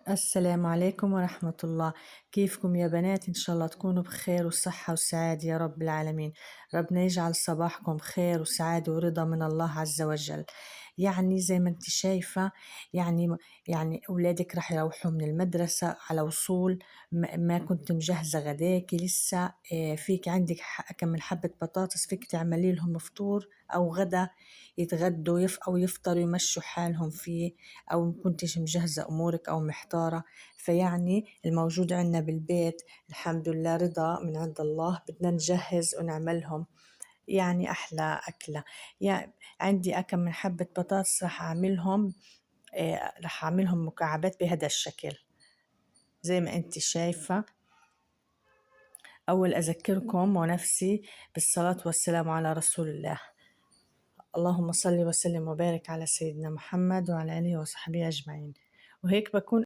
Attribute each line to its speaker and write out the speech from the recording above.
Speaker 1: السلام عليكم ورحمة الله. كيفكم يا بنات؟ إن شاء الله تكونوا بخير وصحة وسعادة يا رب العالمين. ربنا يجعل صباحكم خير وسعادة ورضا من الله عز وجل. يعني زي ما انت شايفة، يعني أولادك رح يروحوا من المدرسة على وصول. ما كنت مجهزة غداكي لسه. فيك عندك كم من حبة بطاطس، فيك تعملي لهم فطور أو غدا يتغدوا أو يفطروا يمشوا حالهم فيه، أو مكنتش مجهزة أمورك أو محتارة. فيعني الموجود عنا بالبيت الحمد لله رضا من عند الله، بدنا نجهز ونعملهم يعني أحلى أكلة. يعني عندي أكم من حبة بطاطس رح أعملهم مكعبات بهذا الشكل زي ما أنت شايفة. أول أذكركم ونفسي بالصلاة والسلام على رسول الله. اللهم صل وسلم وبارك على سيدنا محمد وعلى آله وصحبه أجمعين. وهيك بكون